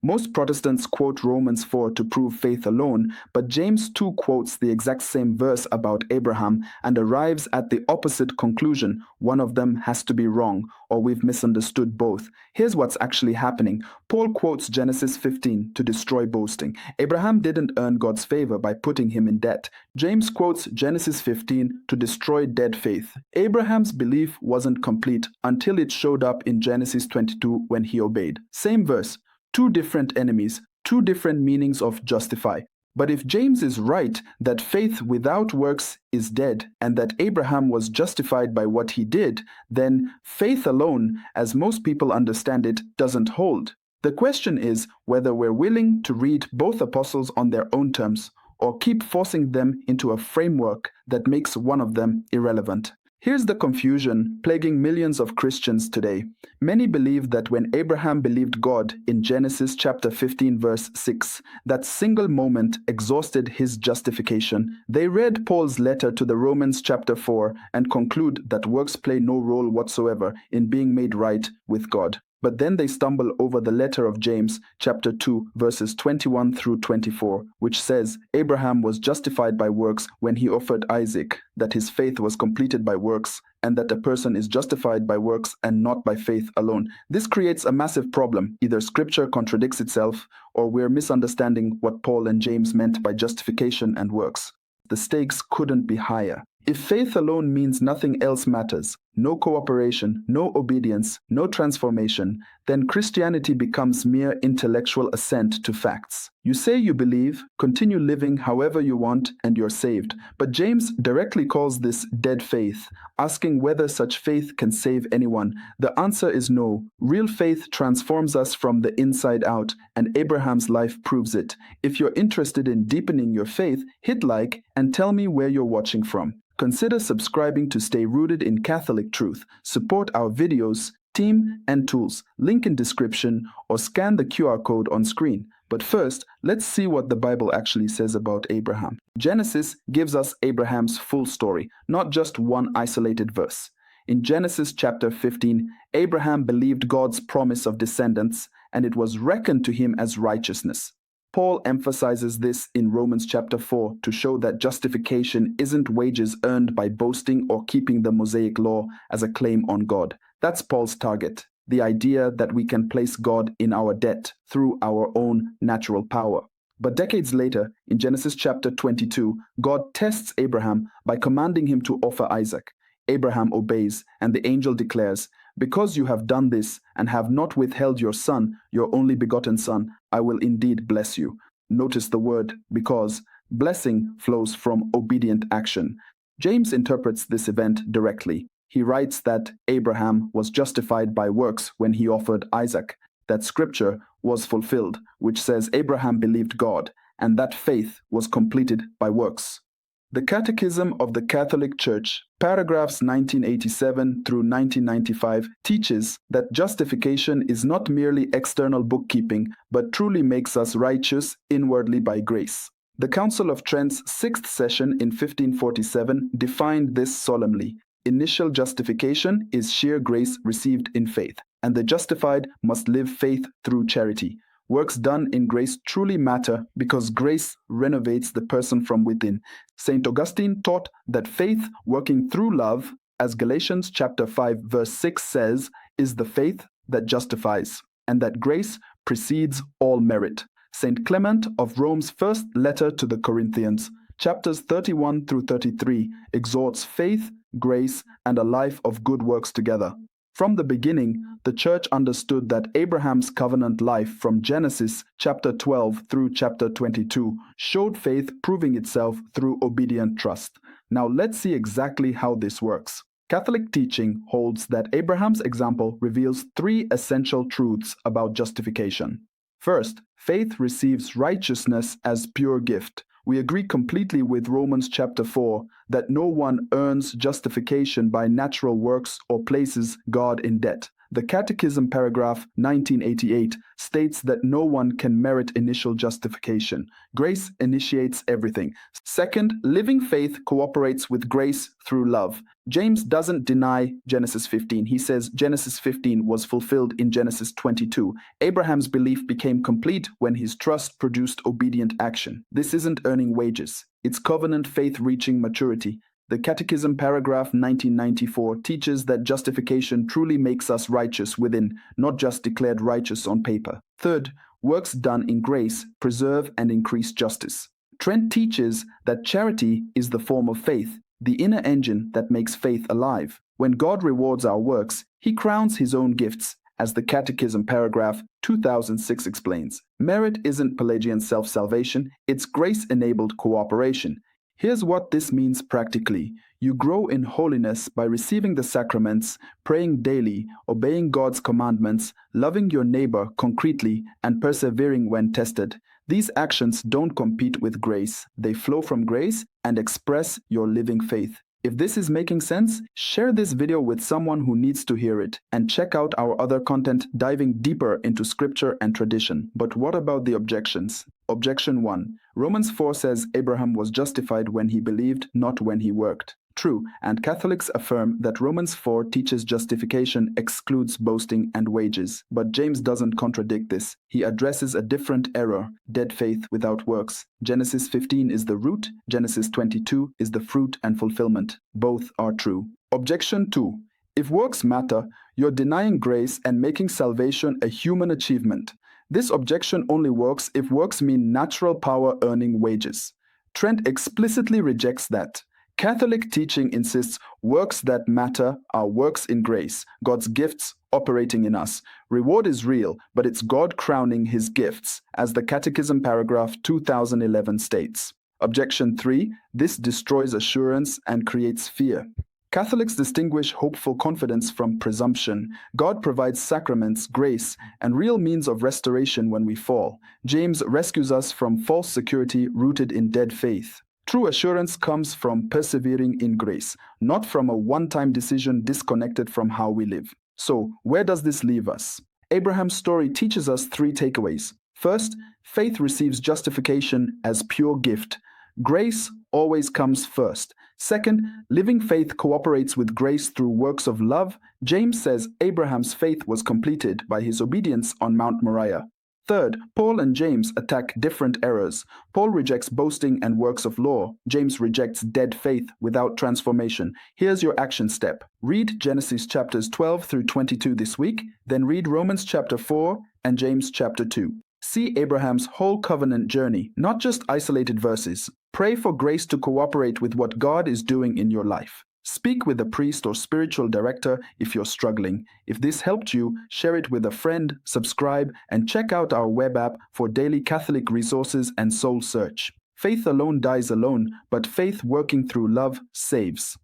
Most Protestants quote Romans 4 to prove faith alone, but James 2 quotes the exact same verse about Abraham and arrives at the opposite conclusion. One of them has to be wrong, or we've misunderstood both. Here's what's actually happening. Paul quotes Genesis 15 to destroy boasting. Abraham didn't earn God's favor by putting him in debt. James quotes Genesis 15 to destroy dead faith. Abraham's belief wasn't complete until it showed up in Genesis 22 when he obeyed. Same verse. Two different enemies, two different meanings of justify. But if James is right that faith without works is dead and that Abraham was justified by what he did, then faith alone, as most people understand it, doesn't hold. The question is whether we're willing to read both apostles on their own terms or keep forcing them into a framework that makes one of them irrelevant. Here's the confusion plaguing millions of Christians today. Many believe that when Abraham believed God in Genesis chapter 15 verse 6, that single moment exhausted his justification. They read Paul's letter to the Romans chapter 4 and conclude that works play no role whatsoever in being made right with God. But then they stumble over the letter of James, chapter 2, verses 21 through 24, which says Abraham was justified by works when he offered Isaac, that his faith was completed by works, and that a person is justified by works and not by faith alone. This creates a massive problem. Either scripture contradicts itself, or we're misunderstanding what Paul and James meant by justification and works. The stakes couldn't be higher. If faith alone means nothing else matters, no cooperation, no obedience, no transformation, then Christianity becomes mere intellectual assent to facts. You say you believe, continue living however you want, and you're saved. But James directly calls this dead faith, asking whether such faith can save anyone. The answer is no. Real faith transforms us from the inside out, and Abraham's life proves it. If you're interested in deepening your faith, hit like and tell me where you're watching from. Consider subscribing to stay rooted in Catholic truth. Support our videos, team, and tools. Link in description or scan the QR code on screen. But first, let's see what the Bible actually says about Abraham. Genesis gives us Abraham's full story, not just one isolated verse. In Genesis chapter 15, Abraham believed God's promise of descendants, and it was reckoned to him as righteousness. Paul emphasizes this in Romans chapter 4 to show that justification isn't wages earned by boasting or keeping the Mosaic law as a claim on God. That's Paul's target, the idea that we can place God in our debt through our own natural power. But decades later, in Genesis chapter 22, God tests Abraham by commanding him to offer Isaac. Abraham obeys, and the angel declares, "Because you have done this and have not withheld your son, your only begotten son, I will indeed bless you." Notice the word because. Blessing flows from obedient action. James interprets this event directly. He writes that Abraham was justified by works when he offered Isaac, that scripture was fulfilled, which says Abraham believed God, and that faith was completed by works. The Catechism of the Catholic Church, paragraphs 1987 through 1995, teaches that justification is not merely external bookkeeping, but truly makes us righteous inwardly by grace. The Council of Trent's 6th session in 1547 defined this solemnly. Initial justification is sheer grace received in faith, and the justified must live faith through charity. Works done in grace truly matter because grace renovates the person from within. St. Augustine taught that faith working through love, as Galatians chapter 5 verse 6 says, is the faith that justifies, and that grace precedes all merit. St. Clement of Rome's first letter to the Corinthians, chapters 31 through 33, exhorts faith, grace, and a life of good works together. From the beginning, the Church understood that Abraham's covenant life from Genesis chapter 12 through chapter 22 showed faith proving itself through obedient trust. Now let's see exactly how this works. Catholic teaching holds that Abraham's example reveals three essential truths about justification. First, faith receives righteousness as pure gift. We agree completely with Romans chapter 4 that no one earns justification by natural works or places God in debt. The Catechism paragraph 1988 states that no one can merit initial justification. Grace initiates everything. Second, living faith cooperates with grace through love. James doesn't deny Genesis 15. He says Genesis 15 was fulfilled in Genesis 22. Abraham's belief became complete when his trust produced obedient action. This isn't earning wages. It's covenant faith reaching maturity. The Catechism paragraph 1994 teaches that justification truly makes us righteous within, not just declared righteous on paper. Third, works done in grace preserve and increase justice. Trent teaches that charity is the form of faith, the inner engine that makes faith alive. When God rewards our works, he crowns his own gifts, as the Catechism paragraph 2006 explains. Merit isn't Pelagian self-salvation, it's grace-enabled cooperation. Here's what this means practically. You grow in holiness by receiving the sacraments, praying daily, obeying God's commandments, loving your neighbor concretely, and persevering when tested. These actions don't compete with grace. They flow from grace and express your living faith. If this is making sense, share this video with someone who needs to hear it, and check out our other content diving deeper into scripture and tradition. But what about the objections? Objection 1. Romans 4 says Abraham was justified when he believed, not when he worked. True, and Catholics affirm that Romans 4 teaches justification excludes boasting and wages. But James doesn't contradict this. He addresses a different error, dead faith without works. Genesis 15 is the root, Genesis 22 is the fruit and fulfillment. Both are true. Objection 2. If works matter, you're denying grace and making salvation a human achievement. This objection only works if works mean natural power earning wages. Trent explicitly rejects that. Catholic teaching insists works that matter are works in grace, God's gifts operating in us. Reward is real, but it's God crowning his gifts, as the Catechism paragraph 2011 states. Objection 3. This destroys assurance and creates fear. Catholics distinguish hopeful confidence from presumption. God provides sacraments, grace, and real means of restoration when we fall. James rescues us from false security rooted in dead faith. True assurance comes from persevering in grace, not from a one-time decision disconnected from how we live. So, where does this leave us? Abraham's story teaches us 3 takeaways. First, faith receives justification as pure gift. Grace always comes first. Second, living faith cooperates with grace through works of love. James says Abraham's faith was completed by his obedience on Mount Moriah. Third, Paul and James attack different errors. Paul rejects boasting and works of law. James rejects dead faith without transformation. Here's your action step. Read Genesis chapters 12 through 22 this week, then read Romans chapter 4 and James chapter 2. See Abraham's whole covenant journey, not just isolated verses. Pray for grace to cooperate with what God is doing in your life. Speak with a priest or spiritual director if you're struggling. If this helped you, share it with a friend, subscribe, and check out our web app for daily Catholic resources and soul search. Faith alone dies alone, but faith working through love saves.